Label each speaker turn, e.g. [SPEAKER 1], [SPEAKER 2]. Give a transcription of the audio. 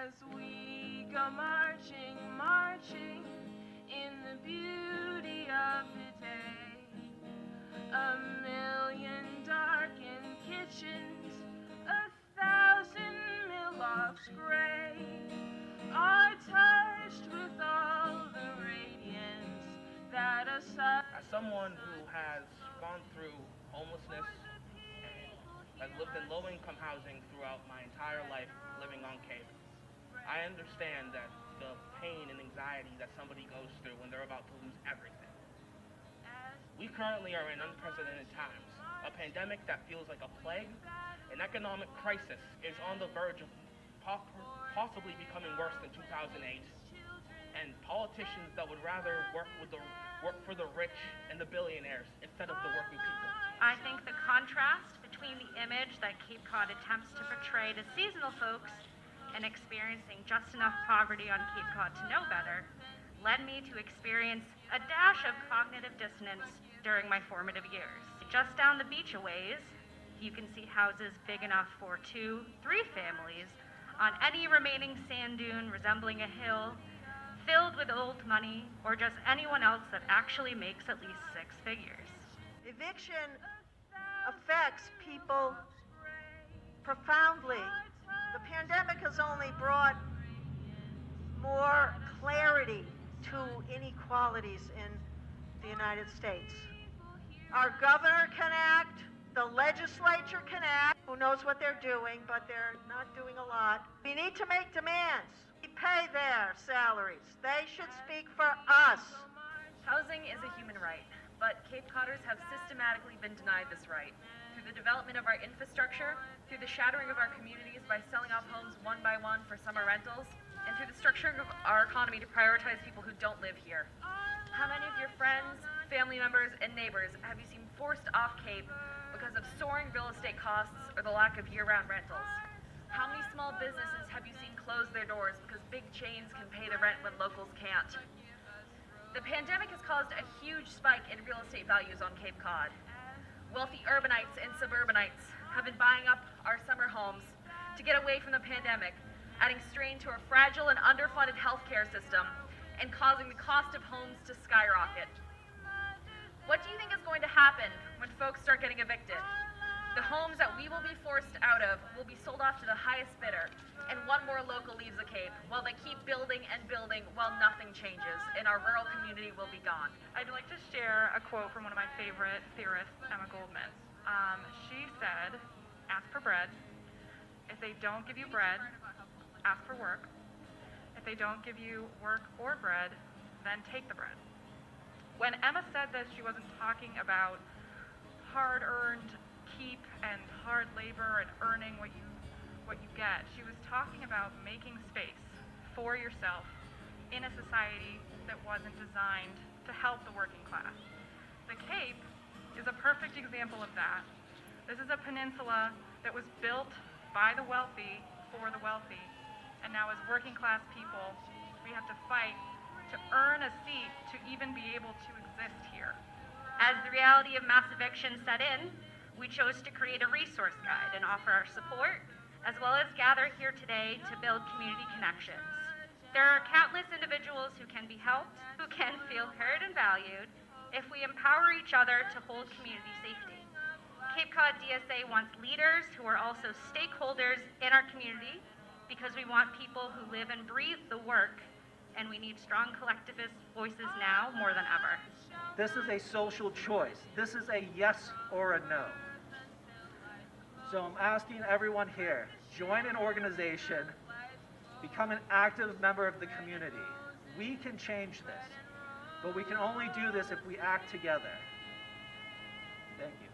[SPEAKER 1] as we go marching, marching in the beauty of the day. A million darkened kitchens, 1,000 millocks gray, are touched with all the radiance that a sun.
[SPEAKER 2] As someone who has gone through homelessness and has lived in low-income housing throughout my entire life living on Cape, I understand that the pain and anxiety that somebody goes through when they're about to lose everything. We currently are in unprecedented times. A pandemic that feels like a plague, an economic crisis is on the verge of possibly becoming worse than 2008, and politicians that would rather work for the rich and the billionaires instead of the working people.
[SPEAKER 3] I think the contrast between the image that Cape Cod attempts to portray to seasonal folks and experiencing just enough poverty on Cape Cod to know better led me to experience a dash of cognitive dissonance during my formative years. Just down the beach a ways, you can see houses big enough for 2-3 families on any remaining sand dune resembling a hill, filled with old money or just anyone else that actually makes at least 6 figures.
[SPEAKER 4] Eviction affects people profoundly. The pandemic has only brought more clarity to inequalities in the United States. Our governor can act, the legislature can act, who knows what they're doing, but they're not doing a lot. We need to make demands. We pay their salaries. They should speak for us.
[SPEAKER 5] Housing is a human right, but Cape Codders have systematically been denied this right through the development of our infrastructure, through the shattering of our communities by selling off homes one by one for summer rentals, and through the structuring of our economy to prioritize people who don't live here. How many of your friends, family members, and neighbors have you seen forced off Cape because of soaring real estate costs or the lack of year-round rentals? How many small businesses have you seen close their doors because big chains can pay the rent when locals can't? The pandemic has caused a huge spike in real estate values on Cape Cod. Wealthy urbanites and suburbanites have been buying up our summer homes to get away from the pandemic, adding strain to a fragile and underfunded healthcare system and causing the cost of homes to skyrocket. What do you think is going to happen when folks start getting evicted? The homes that we will be forced out of will be sold off to the highest bidder, and one more local leaves the Cape while they keep building and building while nothing changes, and our rural community will be gone.
[SPEAKER 6] I'd like to share a quote from one of my favorite theorists, Emma Goldman. She said, ask for bread. If they don't give you bread, ask for work. If they don't give you work or bread, then take the bread. When Emma said this, she wasn't talking about hard-earned keep and hard labor and earning what you get. She was talking about making space for yourself in a society that wasn't designed to help the working class. The Cape is a perfect example of that. This is a peninsula that was built by the wealthy for the wealthy, and now as working class people, we have to fight to earn a seat to even be able to exist here.
[SPEAKER 3] As the reality of mass eviction set in, we chose to create a resource guide and offer our support, as well as gather here today to build community connections. There are countless individuals who can be helped, who can feel heard and valued, if we empower each other to hold community safety. Cape Cod DSA wants leaders who are also stakeholders in our community, because we want people who live and breathe the work, and we need strong collectivist voices now more than ever.
[SPEAKER 7] This is a social choice. This is a yes or a no. So I'm asking everyone here, join an organization, become an active member of the community. We can change this, but we can only do this if we act together. Thank you.